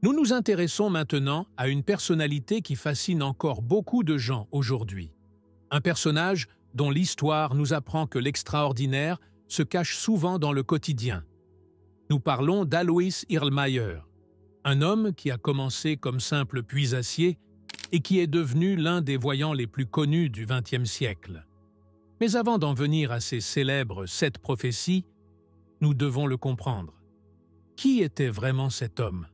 Nous nous intéressons maintenant à une personnalité qui fascine encore beaucoup de gens aujourd'hui. Un personnage dont l'histoire nous apprend que l'extraordinaire se cache souvent dans le quotidien. Nous parlons d'Alois Erlmeyer, un homme qui a commencé comme simple puisassier et qui est devenu l'un des voyants les plus connus du XXe siècle. Mais avant d'en venir à ces célèbres 7 prophéties, nous devons le comprendre. Qui était vraiment cet homme?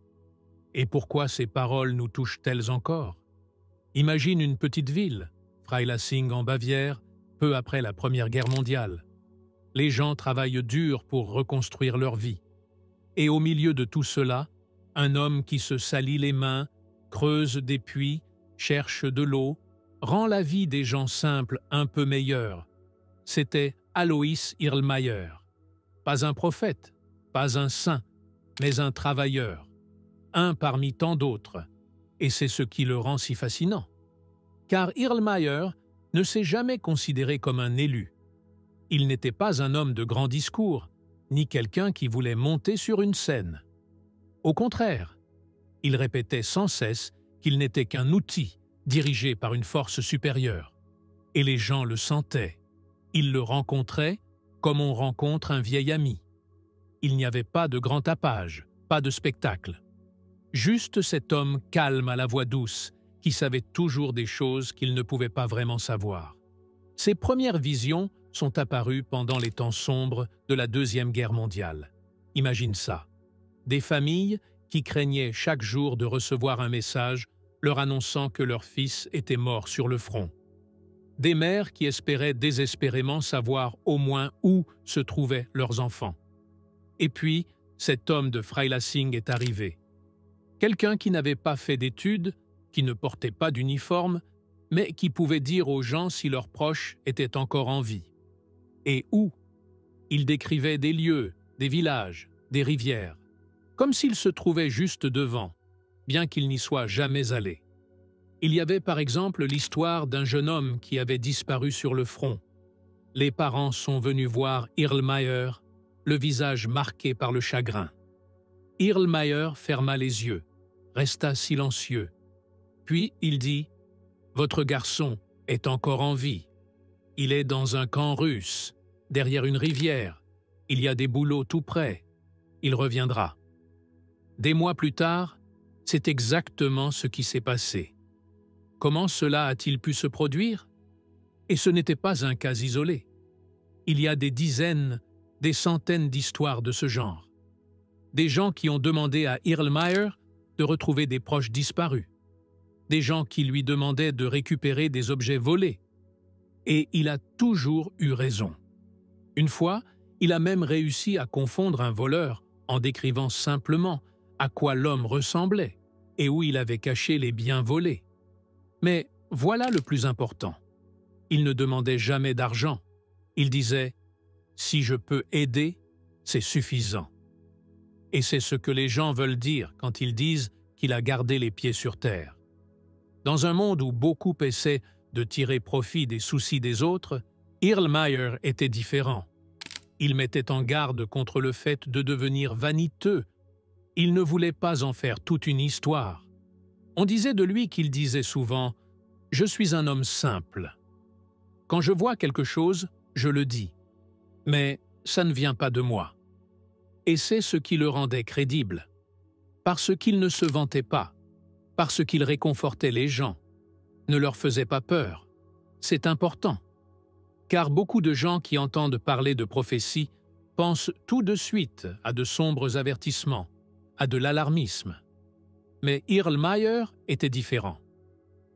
Et pourquoi ces paroles nous touchent-elles encore? Imagine une petite ville, Freilassing en Bavière, peu après la Première Guerre mondiale. Les gens travaillent dur pour reconstruire leur vie. Et au milieu de tout cela, un homme qui se salit les mains, creuse des puits, cherche de l'eau, rend la vie des gens simples un peu meilleure. C'était Alois Erlmeyer. Pas un prophète, pas un saint, mais un travailleur. Un parmi tant d'autres. Et c'est ce qui le rend si fascinant. Car Erlmeyer ne s'est jamais considéré comme un élu. Il n'était pas un homme de grand discours, ni quelqu'un qui voulait monter sur une scène. Au contraire, il répétait sans cesse qu'il n'était qu'un outil dirigé par une force supérieure. Et les gens le sentaient. Ils le rencontraient comme on rencontre un vieil ami. Il n'y avait pas de grand tapage, pas de spectacle. Juste cet homme calme à la voix douce, qui savait toujours des choses qu'il ne pouvait pas vraiment savoir. Ses premières visions sont apparues pendant les temps sombres de la Deuxième Guerre mondiale. Imagine ça. Des familles qui craignaient chaque jour de recevoir un message leur annonçant que leur fils était mort sur le front. Des mères qui espéraient désespérément savoir au moins où se trouvaient leurs enfants. Et puis, cet homme de Freilassing est arrivé. Quelqu'un qui n'avait pas fait d'études, qui ne portait pas d'uniforme, mais qui pouvait dire aux gens si leurs proches étaient encore en vie. Et où? Il décrivait des lieux, des villages, des rivières, comme s'il se trouvait juste devant, bien qu'il n'y soit jamais allé. Il y avait par exemple l'histoire d'un jeune homme qui avait disparu sur le front. Les parents sont venus voir Erlmeyer, le visage marqué par le chagrin. Erlmeyer ferma les yeux, resta silencieux. Puis il dit « Votre garçon est encore en vie. Il est dans un camp russe, derrière une rivière. Il y a des bouleaux tout près. Il reviendra. » Des mois plus tard, c'est exactement ce qui s'est passé. Comment cela a-t-il pu se produire? Et ce n'était pas un cas isolé. Il y a des dizaines, des centaines d'histoires de ce genre. Des gens qui ont demandé à Erlmeyer de retrouver des proches disparus. Des gens qui lui demandaient de récupérer des objets volés. Et il a toujours eu raison. Une fois, il a même réussi à confondre un voleur en décrivant simplement à quoi l'homme ressemblait et où il avait caché les biens volés. Mais voilà le plus important. Il ne demandait jamais d'argent. Il disait « Si je peux aider, c'est suffisant ». Et c'est ce que les gens veulent dire quand ils disent qu'il a gardé les pieds sur terre. Dans un monde où beaucoup essaient de tirer profit des soucis des autres, Erlmeyer était différent. Il mettait en garde contre le fait de devenir vaniteux. Il ne voulait pas en faire toute une histoire. On disait de lui qu'il disait souvent « Je suis un homme simple. Quand je vois quelque chose, je le dis. Mais ça ne vient pas de moi. » Et c'est ce qui le rendait crédible. Parce qu'il ne se vantait pas. Parce qu'il réconfortait les gens. Ne leur faisait pas peur. C'est important. Car beaucoup de gens qui entendent parler de prophétie pensent tout de suite à de sombres avertissements, à de l'alarmisme. Mais Erlmeyer était différent.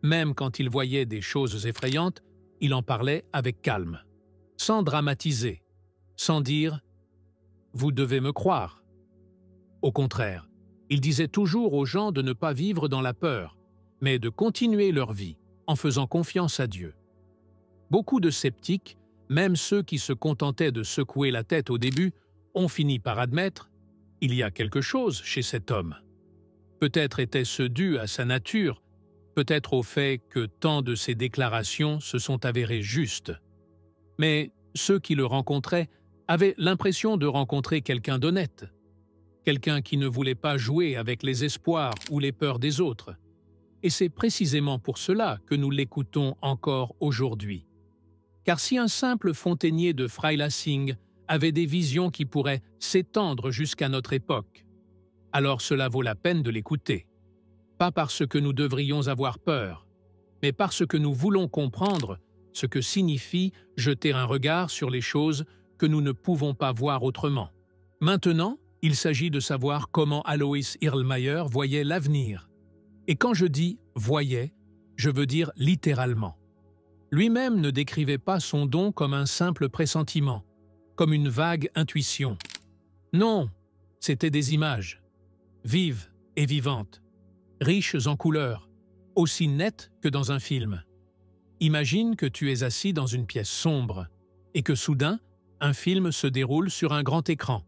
Même quand il voyait des choses effrayantes, il en parlait avec calme, sans dramatiser, sans dire « Vous devez me croire ». Au contraire, il disait toujours aux gens de ne pas vivre dans la peur, mais de continuer leur vie en faisant confiance à Dieu. Beaucoup de sceptiques, même ceux qui se contentaient de secouer la tête au début, ont fini par admettre « Il y a quelque chose chez cet homme ». Peut-être était-ce dû à sa nature, peut-être au fait que tant de ses déclarations se sont avérées justes. Mais ceux qui le rencontraient avaient l'impression de rencontrer quelqu'un d'honnête. quelqu'un qui ne voulait pas jouer avec les espoirs ou les peurs des autres. Et c'est précisément pour cela que nous l'écoutons encore aujourd'hui. Car si un simple fontainier de Freilassing avait des visions qui pourraient s'étendre jusqu'à notre époque, alors cela vaut la peine de l'écouter. Pas parce que nous devrions avoir peur, mais parce que nous voulons comprendre ce que signifie jeter un regard sur les choses que nous ne pouvons pas voir autrement. Maintenant, il s'agit de savoir comment Alois Erlmeyer voyait l'avenir. Et quand je dis « voyait », je veux dire littéralement. Lui-même ne décrivait pas son don comme un simple pressentiment, comme une vague intuition. Non, c'étaient des images, vives et vivantes, riches en couleurs, aussi nettes que dans un film. Imagine que tu es assis dans une pièce sombre et que soudain, un film se déroule sur un grand écran.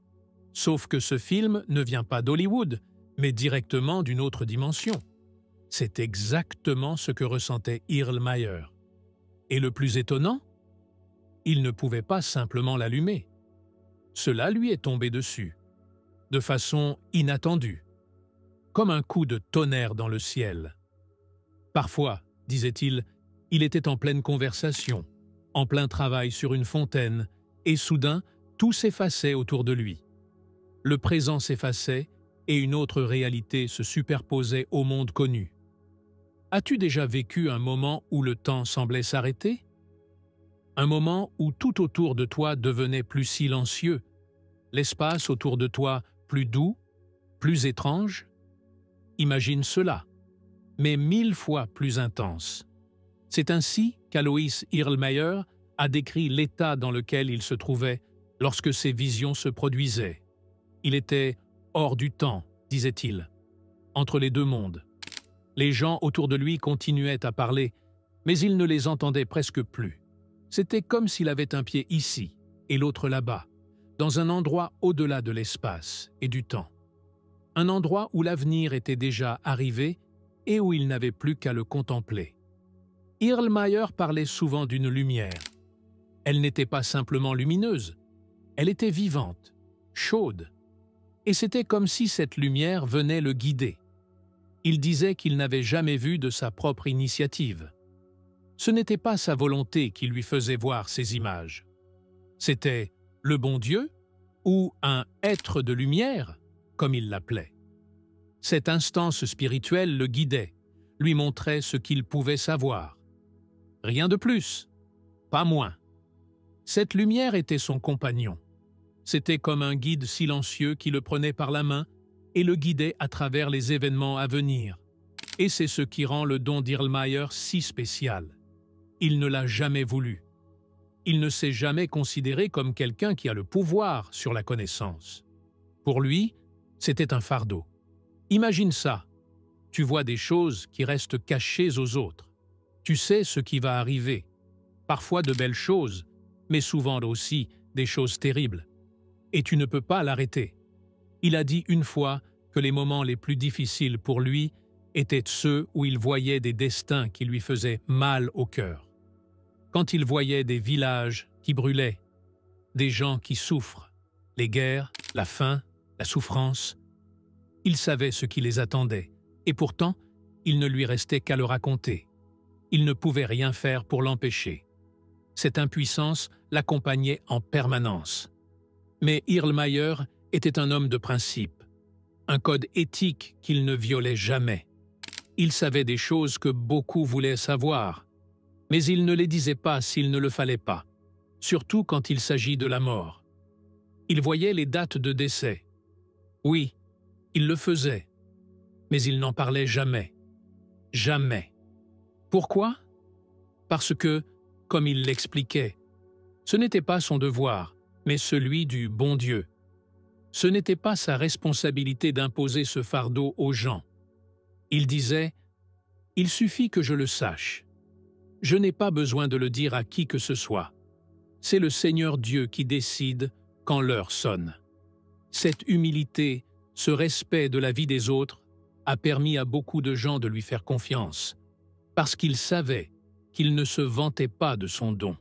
Sauf que ce film ne vient pas d'Hollywood, mais directement d'une autre dimension. C'est exactement ce que ressentait Erlmeyer. Et le plus étonnant, il ne pouvait pas simplement l'allumer. Cela lui est tombé dessus, de façon inattendue, comme un coup de tonnerre dans le ciel. Parfois, disait-il, il était en pleine conversation, en plein travail sur une fontaine, et soudain, tout s'effaçait autour de lui. Le présent s'effaçait et une autre réalité se superposait au monde connu. As-tu déjà vécu un moment où le temps semblait s'arrêter? Un moment où tout autour de toi devenait plus silencieux, l'espace autour de toi plus doux, plus étrange? Imagine cela, mais 1000 fois plus intense. C'est ainsi qu'Alois Erlmeyer a décrit l'état dans lequel il se trouvait lorsque ces visions se produisaient. Il était hors du temps, disait-il, entre les deux mondes. Les gens autour de lui continuaient à parler, mais il ne les entendait presque plus. C'était comme s'il avait un pied ici et l'autre là-bas, dans un endroit au-delà de l'espace et du temps. Un endroit où l'avenir était déjà arrivé et où il n'avait plus qu'à le contempler. Erlmeyer parlait souvent d'une lumière. Elle n'était pas simplement lumineuse, elle était vivante, chaude. Et c'était comme si cette lumière venait le guider. Il disait qu'il n'avait jamais vu de sa propre initiative. Ce n'était pas sa volonté qui lui faisait voir ces images. C'était le bon Dieu ou un être de lumière, comme il l'appelait. Cette instance spirituelle le guidait, lui montrait ce qu'il pouvait savoir. Rien de plus, pas moins. Cette lumière était son compagnon. C'était comme un guide silencieux qui le prenait par la main et le guidait à travers les événements à venir. Et c'est ce qui rend le don d'Erlmeyer si spécial. Il ne l'a jamais voulu. Il ne s'est jamais considéré comme quelqu'un qui a le pouvoir sur la connaissance. Pour lui, c'était un fardeau. Imagine ça. Tu vois des choses qui restent cachées aux autres. Tu sais ce qui va arriver. Parfois de belles choses, mais souvent aussi des choses terribles. Et tu ne peux pas l'arrêter. Il a dit une fois que les moments les plus difficiles pour lui étaient ceux où il voyait des destins qui lui faisaient mal au cœur. Quand il voyait des villages qui brûlaient, des gens qui souffrent, les guerres, la faim, la souffrance, il savait ce qui les attendait, et pourtant, il ne lui restait qu'à le raconter. Il ne pouvait rien faire pour l'empêcher. Cette impuissance l'accompagnait en permanence. Mais Erlmeyer était un homme de principe, un code éthique qu'il ne violait jamais. Il savait des choses que beaucoup voulaient savoir, mais il ne les disait pas s'il ne le fallait pas, surtout quand il s'agit de la mort. Il voyait les dates de décès. Oui, il le faisait, mais il n'en parlait jamais. Jamais. Pourquoi? Parce que, comme il l'expliquait, ce n'était pas son devoir, mais celui du bon Dieu. Ce n'était pas sa responsabilité d'imposer ce fardeau aux gens. Il disait « Il suffit que je le sache. Je n'ai pas besoin de le dire à qui que ce soit. C'est le Seigneur Dieu qui décide quand l'heure sonne. » Cette humilité, ce respect de la vie des autres, a permis à beaucoup de gens de lui faire confiance, parce qu'il savait qu'il ne se vantait pas de son don.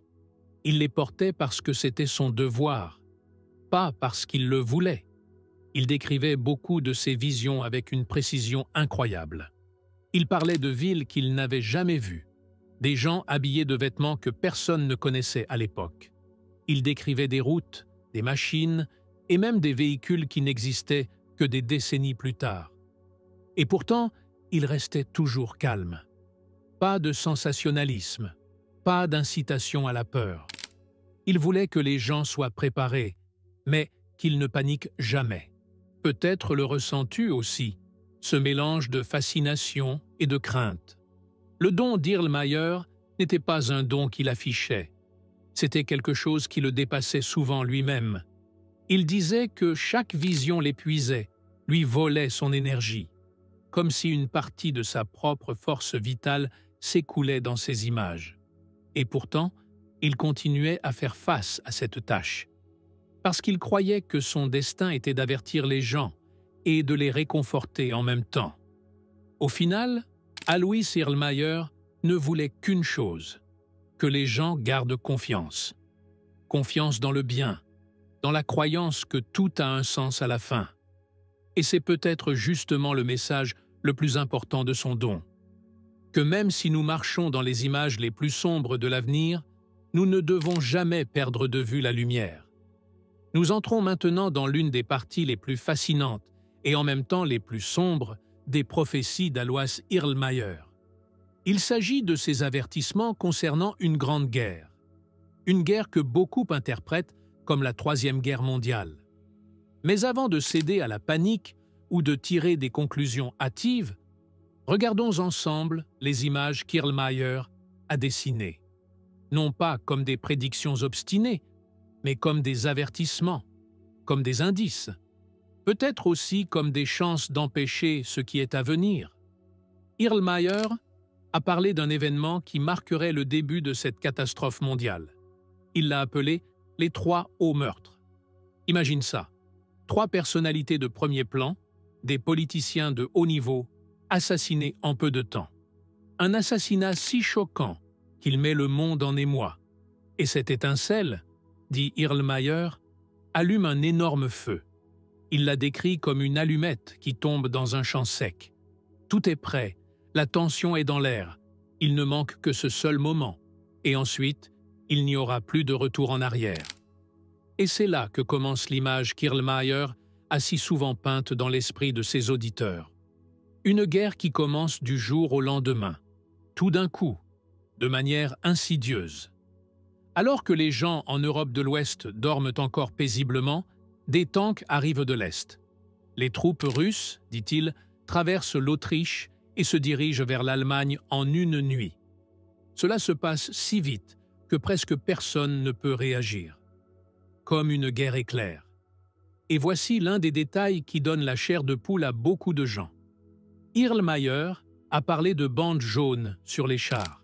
Il les portait parce que c'était son devoir, pas parce qu'il le voulait. Il décrivait beaucoup de ses visions avec une précision incroyable. Il parlait de villes qu'il n'avait jamais vues, des gens habillés de vêtements que personne ne connaissait à l'époque. Il décrivait des routes, des machines et même des véhicules qui n'existaient que des décennies plus tard. Et pourtant, il restait toujours calme. Pas de sensationnalisme, pas d'incitation à la peur. Il voulait que les gens soient préparés, mais qu'ils ne paniquent jamais. Peut-être le ressens-tu aussi, ce mélange de fascination et de crainte. Le don d'Irlmaier n'était pas un don qu'il affichait. C'était quelque chose qui le dépassait souvent lui-même. Il disait que chaque vision l'épuisait, lui volait son énergie, comme si une partie de sa propre force vitale s'écoulait dans ces images. Et pourtant, il continuait à faire face à cette tâche, parce qu'il croyait que son destin était d'avertir les gens et de les réconforter en même temps. Au final, Alois Irlmaier ne voulait qu'une chose, que les gens gardent confiance. Confiance dans le bien, dans la croyance que tout a un sens à la fin. Et c'est peut-être justement le message le plus important de son don. Que même si nous marchons dans les images les plus sombres de l'avenir, nous ne devons jamais perdre de vue la lumière. Nous entrons maintenant dans l'une des parties les plus fascinantes et en même temps les plus sombres des prophéties d'Alois Irlmaier. Il s'agit de ces avertissements concernant une grande guerre. Une guerre que beaucoup interprètent comme la Troisième Guerre mondiale. Mais avant de céder à la panique ou de tirer des conclusions hâtives, regardons ensemble les images qu'Irlmaier a dessinées. Non pas comme des prédictions obstinées, mais comme des avertissements, comme des indices, peut-être aussi comme des chances d'empêcher ce qui est à venir. Irlmaier a parlé d'un événement qui marquerait le début de cette catastrophe mondiale. Il l'a appelé « les 3 hauts meurtres ». Imagine ça, 3 personnalités de premier plan, des politiciens de haut niveau, assassinés en peu de temps. Un assassinat si choquant qu'il met le monde en émoi. Et cette étincelle, dit Irlmaier, allume un énorme feu. Il l'a décrit comme une allumette qui tombe dans un champ sec. Tout est prêt, la tension est dans l'air, il ne manque que ce seul moment, et ensuite, il n'y aura plus de retour en arrière. Et c'est là que commence l'image qu'Irlmaier a si souvent peinte dans l'esprit de ses auditeurs. Une guerre qui commence du jour au lendemain, tout d'un coup, de manière insidieuse. Alors que les gens en Europe de l'Ouest dorment encore paisiblement, des tanks arrivent de l'Est. Les troupes russes, dit-il, traversent l'Autriche et se dirigent vers l'Allemagne en une nuit. Cela se passe si vite que presque personne ne peut réagir. Comme une guerre éclair. Et voici l'un des détails qui donne la chair de poule à beaucoup de gens. Irlmaier a parlé de bandes jaunes sur les chars,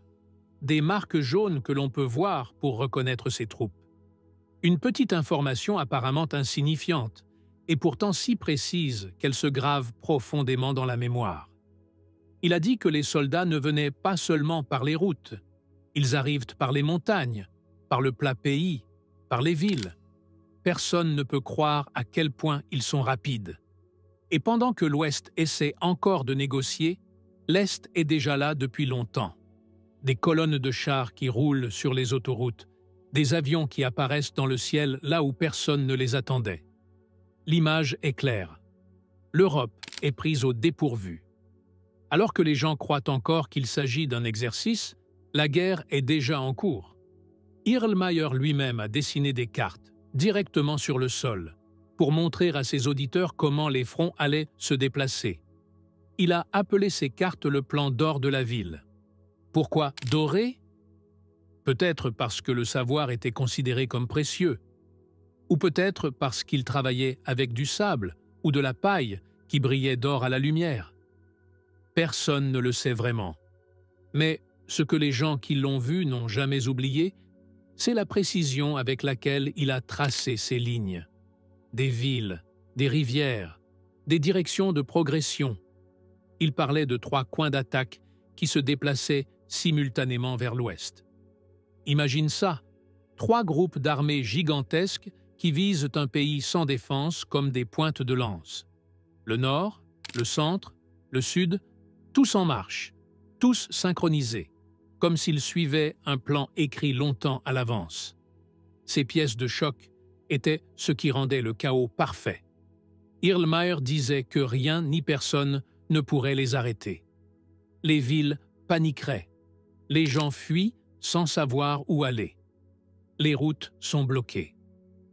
des marques jaunes que l'on peut voir pour reconnaître ces troupes. Une petite information apparemment insignifiante, et pourtant si précise qu'elle se grave profondément dans la mémoire. Il a dit que les soldats ne venaient pas seulement par les routes, ils arrivent par les montagnes, par le plat pays, par les villes. Personne ne peut croire à quel point ils sont rapides. Et pendant que l'Ouest essaie encore de négocier, l'Est est déjà là depuis longtemps. Des colonnes de chars qui roulent sur les autoroutes, des avions qui apparaissent dans le ciel là où personne ne les attendait. L'image est claire. L'Europe est prise au dépourvu. Alors que les gens croient encore qu'il s'agit d'un exercice, la guerre est déjà en cours. Irlmaier lui-même a dessiné des cartes, directement sur le sol, pour montrer à ses auditeurs comment les fronts allaient se déplacer. Il a appelé ces cartes le plan d'or de la ville. Pourquoi doré? Peut-être parce que le savoir était considéré comme précieux, ou peut-être parce qu'il travaillait avec du sable ou de la paille qui brillait d'or à la lumière. Personne ne le sait vraiment. Mais ce que les gens qui l'ont vu n'ont jamais oublié, c'est la précision avec laquelle il a tracé ces lignes. Des villes, des rivières, des directions de progression. Il parlait de 3 coins d'attaque qui se déplaçaient simultanément vers l'ouest. Imagine ça, 3 groupes d'armées gigantesques qui visent un pays sans défense comme des pointes de lance. Le nord, le centre, le sud, tous en marche, tous synchronisés, comme s'ils suivaient un plan écrit longtemps à l'avance. Ces pièces de choc étaient ce qui rendait le chaos parfait. Erlmeyer disait que rien ni personne ne pourrait les arrêter. Les villes paniqueraient. Les gens fuient sans savoir où aller. Les routes sont bloquées.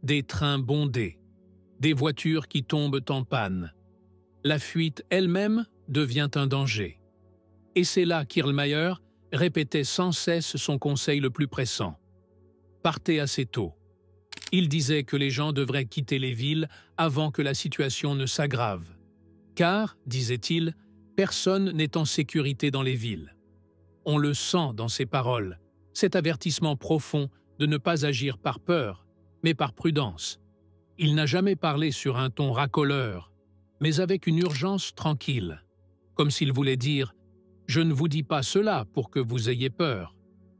Des trains bondés. Des voitures qui tombent en panne. La fuite elle-même devient un danger. Et c'est là qu'Erlmeyer répétait sans cesse son conseil le plus pressant. Partez assez tôt. Il disait que les gens devraient quitter les villes avant que la situation ne s'aggrave. Car, disait-il, personne n'est en sécurité dans les villes. On le sent dans ses paroles, cet avertissement profond de ne pas agir par peur, mais par prudence. Il n'a jamais parlé sur un ton racoleur, mais avec une urgence tranquille, comme s'il voulait dire « Je ne vous dis pas cela pour que vous ayez peur,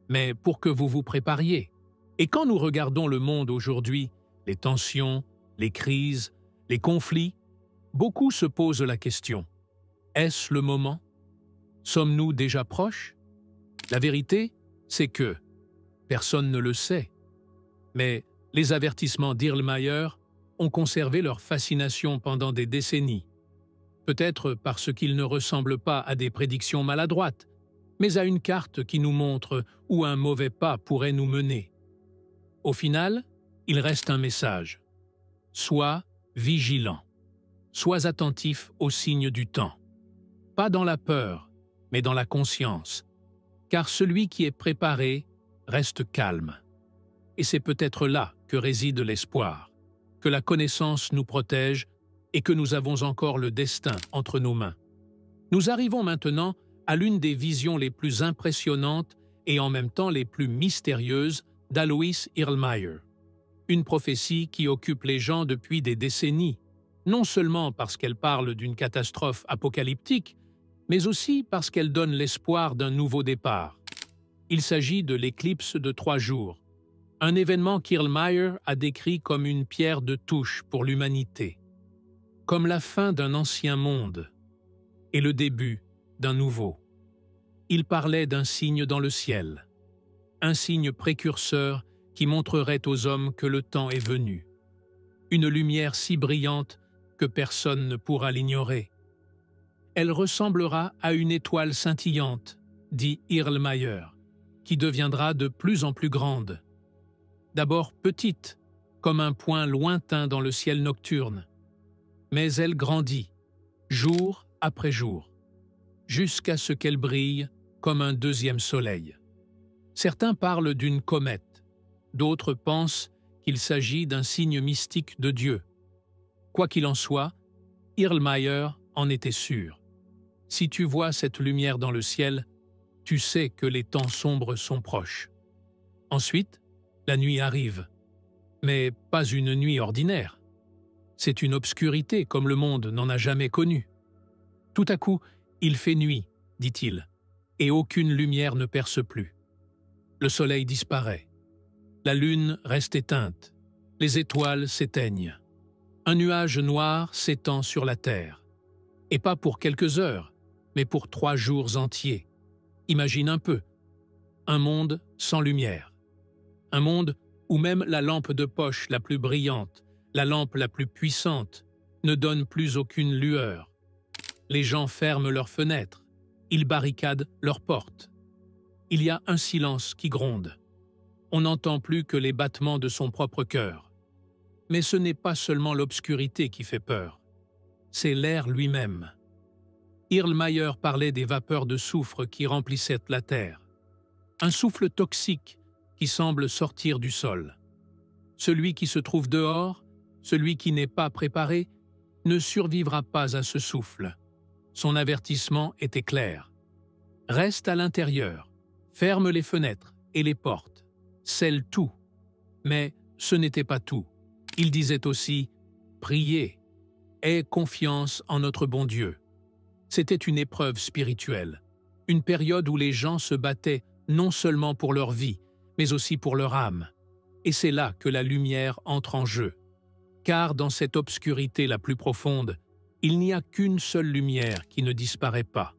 mais pour que vous vous prépariez ». Et quand nous regardons le monde aujourd'hui, les tensions, les crises, les conflits, beaucoup se posent la question « Est-ce le moment? Sommes-nous déjà proches ?» La vérité, c'est que personne ne le sait. Mais les avertissements d'Erlmeyer ont conservé leur fascination pendant des décennies. Peut-être parce qu'ils ne ressemblent pas à des prédictions maladroites, mais à une carte qui nous montre où un mauvais pas pourrait nous mener. Au final, il reste un message. Sois vigilant. Sois attentif aux signes du temps. Pas dans la peur, mais dans la conscience. Car celui qui est préparé reste calme. Et c'est peut-être là que réside l'espoir, que la connaissance nous protège et que nous avons encore le destin entre nos mains. Nous arrivons maintenant à l'une des visions les plus impressionnantes et en même temps les plus mystérieuses d'Alois Erlmeyer. Une prophétie qui occupe les gens depuis des décennies, non seulement parce qu'elle parle d'une catastrophe apocalyptique, mais aussi parce qu'elle donne l'espoir d'un nouveau départ. Il s'agit de l'éclipse de 3 jours, un événement qu'Erlmeyer a décrit comme une pierre de touche pour l'humanité, comme la fin d'un ancien monde et le début d'un nouveau. Il parlait d'un signe dans le ciel, un signe précurseur qui montrerait aux hommes que le temps est venu, une lumière si brillante que personne ne pourra l'ignorer. Elle ressemblera à une étoile scintillante, dit Erlmeyer, qui deviendra de plus en plus grande. D'abord petite, comme un point lointain dans le ciel nocturne, mais elle grandit, jour après jour, jusqu'à ce qu'elle brille comme un deuxième soleil. Certains parlent d'une comète, d'autres pensent qu'il s'agit d'un signe mystique de Dieu. Quoi qu'il en soit, Erlmeyer en était sûr. Si tu vois cette lumière dans le ciel, tu sais que les temps sombres sont proches. Ensuite, la nuit arrive, mais pas une nuit ordinaire. C'est une obscurité comme le monde n'en a jamais connue. Tout à coup, il fait nuit, dit-il, et aucune lumière ne perce plus. Le soleil disparaît. La lune reste éteinte. Les étoiles s'éteignent. Un nuage noir s'étend sur la terre. Et pas pour quelques heures, mais pour 3 jours entiers. Imagine un peu. Un monde sans lumière. Un monde où même la lampe de poche la plus brillante, la lampe la plus puissante, ne donne plus aucune lueur. Les gens ferment leurs fenêtres. Ils barricadent leurs portes. Il y a un silence qui gronde. On n'entend plus que les battements de son propre cœur. Mais ce n'est pas seulement l'obscurité qui fait peur. C'est l'air lui-même. Erlmeyer parlait des vapeurs de soufre qui remplissaient la terre. Un souffle toxique qui semble sortir du sol. Celui qui se trouve dehors, celui qui n'est pas préparé, ne survivra pas à ce souffle. Son avertissement était clair. Reste à l'intérieur, ferme les fenêtres et les portes, scelle tout. Mais ce n'était pas tout. Il disait aussi « Priez, aie confiance en notre bon Dieu ». C'était une épreuve spirituelle, une période où les gens se battaient non seulement pour leur vie, mais aussi pour leur âme. Et c'est là que la lumière entre en jeu. car dans cette obscurité la plus profonde, il n'y a qu'une seule lumière qui ne disparaît pas,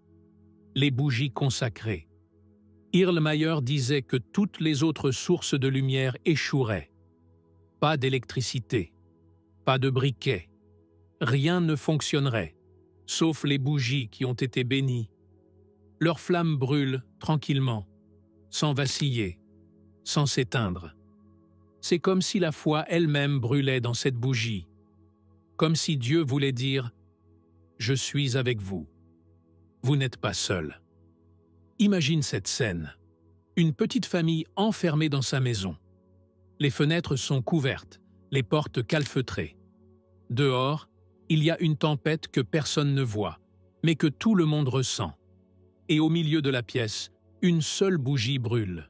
les bougies consacrées. Erlmeyer disait que toutes les autres sources de lumière échoueraient. Pas d'électricité, pas de briquet, rien ne fonctionnerait, sauf les bougies qui ont été bénies. Leurs flammes brûlent tranquillement, sans vaciller, sans s'éteindre. C'est comme si la foi elle-même brûlait dans cette bougie, comme si Dieu voulait dire « Je suis avec vous, vous n'êtes pas seul ». Imagine cette scène, une petite famille enfermée dans sa maison. Les fenêtres sont couvertes, les portes calfeutrées. Dehors, il y a une tempête que personne ne voit, mais que tout le monde ressent. Et au milieu de la pièce, une seule bougie brûle.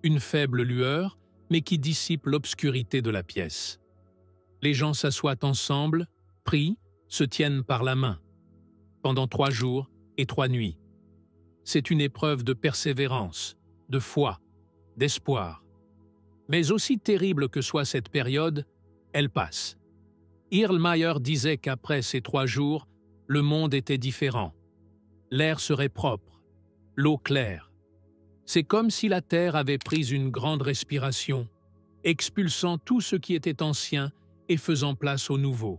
Une faible lueur, mais qui dissipe l'obscurité de la pièce. Les gens s'assoient ensemble, prient, se tiennent par la main. Pendant 3 jours et 3 nuits. C'est une épreuve de persévérance, de foi, d'espoir. Mais aussi terrible que soit cette période, elle passe. Erlmeyer disait qu'après ces 3 jours, le monde était différent. L'air serait propre, l'eau claire. C'est comme si la terre avait pris une grande respiration, expulsant tout ce qui était ancien et faisant place au nouveau.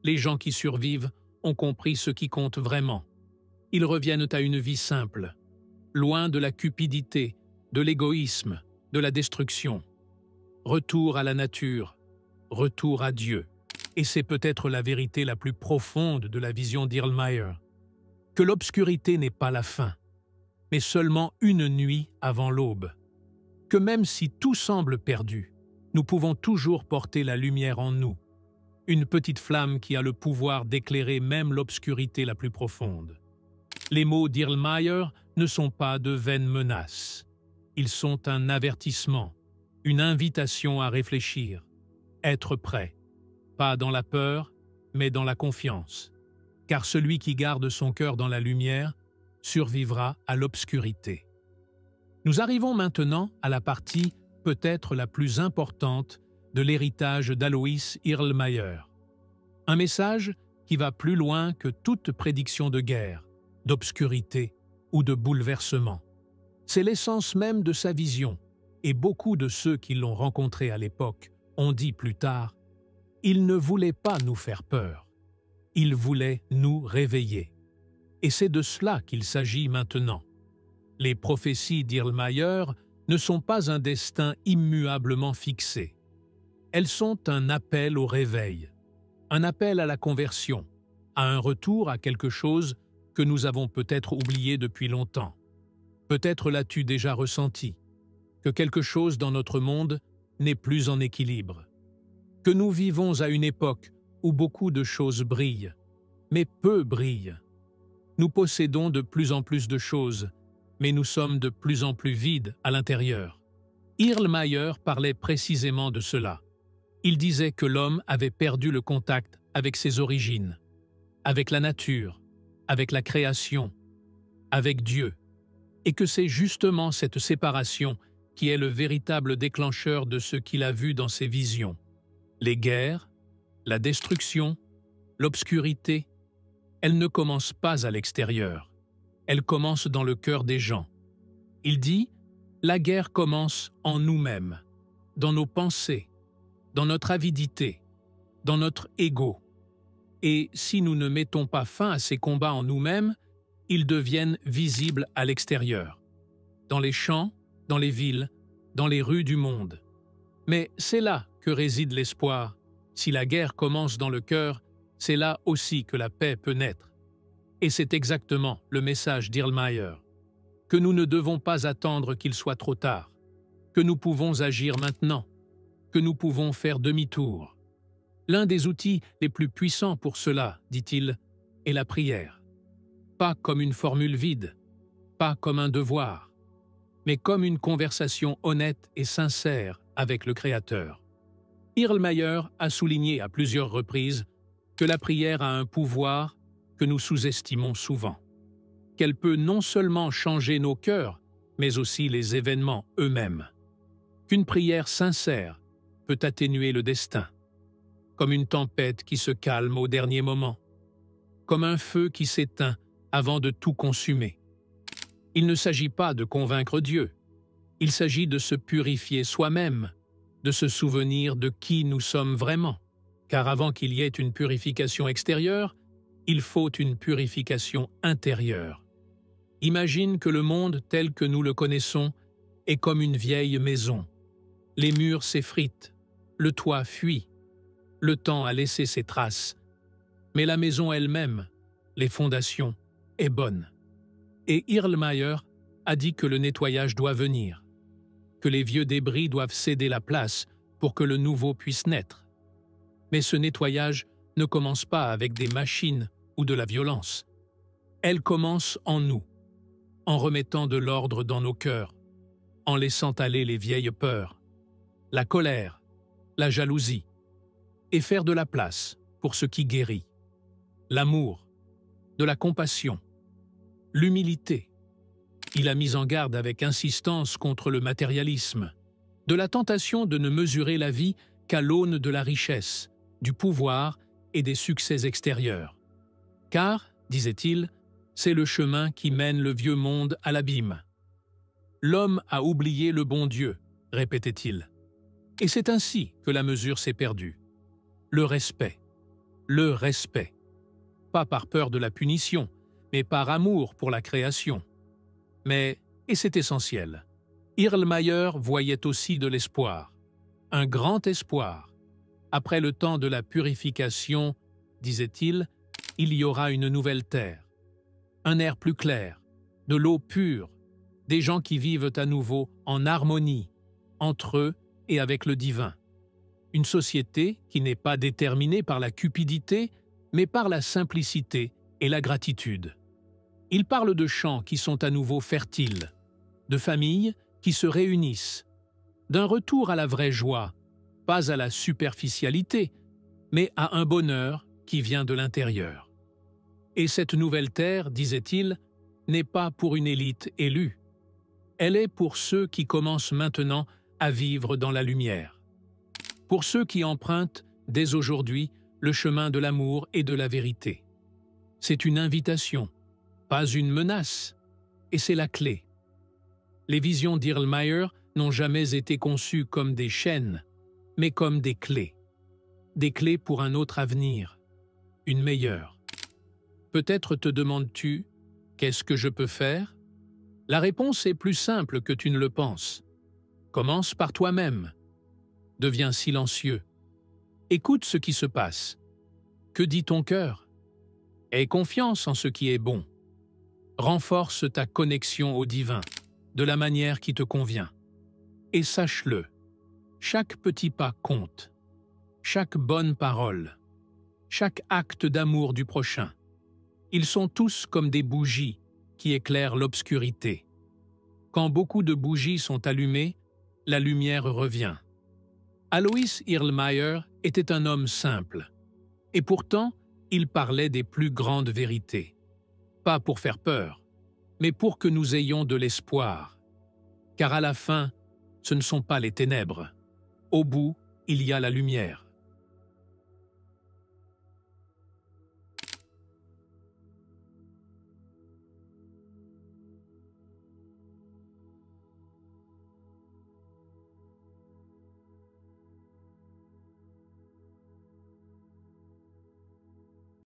Les gens qui survivent ont compris ce qui compte vraiment. Ils reviennent à une vie simple, loin de la cupidité, de l'égoïsme, de la destruction. Retour à la nature, retour à Dieu. Et c'est peut-être la vérité la plus profonde de la vision d'Erlmeyer, que l'obscurité n'est pas la fin, mais seulement une nuit avant l'aube. Que même si tout semble perdu, nous pouvons toujours porter la lumière en nous, une petite flamme qui a le pouvoir d'éclairer même l'obscurité la plus profonde. Les mots d'Erlmeyer ne sont pas de vaines menaces. Ils sont un avertissement, une invitation à réfléchir, être prêt, pas dans la peur, mais dans la confiance. Car celui qui garde son cœur dans la lumière survivra à l'obscurité. Nous arrivons maintenant à la partie peut-être la plus importante de l'héritage d'Alois Erlmeyer. Un message qui va plus loin que toute prédiction de guerre, d'obscurité ou de bouleversement. C'est l'essence même de sa vision, et beaucoup de ceux qui l'ont rencontré à l'époque ont dit plus tard « Il ne voulait pas nous faire peur, il voulait nous réveiller ». Et c'est de cela qu'il s'agit maintenant. Les prophéties d'Erlmeyer ne sont pas un destin immuablement fixé. Elles sont un appel au réveil, un appel à la conversion, à un retour à quelque chose que nous avons peut-être oublié depuis longtemps. Peut-être l'as-tu déjà ressenti, que quelque chose dans notre monde n'est plus en équilibre, que nous vivons à une époque où beaucoup de choses brillent, mais peu brillent. Nous possédons de plus en plus de choses, mais nous sommes de plus en plus vides à l'intérieur. Erlmeyer parlait précisément de cela. Il disait que l'homme avait perdu le contact avec ses origines, avec la nature, avec la création, avec Dieu, et que c'est justement cette séparation qui est le véritable déclencheur de ce qu'il a vu dans ses visions. Les guerres, la destruction, l'obscurité, elles ne commencent pas à l'extérieur, elles commencent dans le cœur des gens. Il dit, la guerre commence en nous-mêmes, dans nos pensées, dans notre avidité, dans notre ego. Et si nous ne mettons pas fin à ces combats en nous-mêmes, ils deviennent visibles à l'extérieur, dans les champs, dans les villes, dans les rues du monde. Mais c'est là que réside l'espoir. Si la guerre commence dans le cœur, c'est là aussi que la paix peut naître. Et c'est exactement le message d'Erlmeyer, que nous ne devons pas attendre qu'il soit trop tard, que nous pouvons agir maintenant, que nous pouvons faire demi-tour. L'un des outils les plus puissants pour cela, dit-il, est la prière. Pas comme une formule vide, pas comme un devoir, mais comme une conversation honnête et sincère avec le Créateur. Erlmeyer a souligné à plusieurs reprises que la prière a un pouvoir que nous sous-estimons souvent, qu'elle peut non seulement changer nos cœurs, mais aussi les événements eux-mêmes, qu'une prière sincère peut atténuer le destin. comme une tempête qui se calme au dernier moment, comme un feu qui s'éteint avant de tout consumer. Il ne s'agit pas de convaincre Dieu, il s'agit de se purifier soi-même, de se souvenir de qui nous sommes vraiment, car avant qu'il y ait une purification extérieure, il faut une purification intérieure. Imagine que le monde tel que nous le connaissons est comme une vieille maison. Les murs s'effritent, le toit fuit, le temps a laissé ses traces, mais la maison elle-même, les fondations, est bonne. Et Erlmeyer a dit que le nettoyage doit venir, que les vieux débris doivent céder la place pour que le nouveau puisse naître. Mais ce nettoyage ne commence pas avec des machines ou de la violence. Elle commence en nous, en remettant de l'ordre dans nos cœurs, en laissant aller les vieilles peurs, la colère, la jalousie, et faire de la place pour ce qui guérit, l'amour, de la compassion, l'humilité. Il a mis en garde avec insistance contre le matérialisme, de la tentation de ne mesurer la vie qu'à l'aune de la richesse, du pouvoir et des succès extérieurs. Car, disait-il, c'est le chemin qui mène le vieux monde à l'abîme. L'homme a oublié le bon Dieu, répétait-il. Et c'est ainsi que la mesure s'est perdue. Le respect. Pas par peur de la punition, mais par amour pour la création. Mais, et c'est essentiel, Erlmeyer voyait aussi de l'espoir, un grand espoir. Après le temps de la purification, disait-il, il y aura une nouvelle terre, un air plus clair, de l'eau pure, des gens qui vivent à nouveau en harmonie, entre eux et avec le divin. Une société qui n'est pas déterminée par la cupidité, mais par la simplicité et la gratitude. Il parle de champs qui sont à nouveau fertiles, de familles qui se réunissent, d'un retour à la vraie joie, pas à la superficialité, mais à un bonheur qui vient de l'intérieur. Et cette nouvelle terre, disait-il, n'est pas pour une élite élue. Elle est pour ceux qui commencent maintenant à vivre dans la lumière. Pour ceux qui empruntent, dès aujourd'hui, le chemin de l'amour et de la vérité. C'est une invitation, pas une menace, et c'est la clé. Les visions d'Erlmeyer n'ont jamais été conçues comme des chaînes, mais comme des clés pour un autre avenir, une meilleure. Peut-être te demandes-tu, qu'est-ce que je peux faire? La réponse est plus simple que tu ne le penses. Commence par toi-même. Deviens silencieux. Écoute ce qui se passe. Que dit ton cœur? Aie confiance en ce qui est bon. Renforce ta connexion au divin, de la manière qui te convient. Et sache-le, chaque petit pas compte. Chaque bonne parole. Chaque acte d'amour du prochain. Ils sont tous comme des bougies qui éclairent l'obscurité. Quand beaucoup de bougies sont allumées, la lumière revient. Alois Erlmeyer était un homme simple, et pourtant, il parlait des plus grandes vérités. Pas pour faire peur, mais pour que nous ayons de l'espoir. Car à la fin, ce ne sont pas les ténèbres. Au bout, il y a la lumière.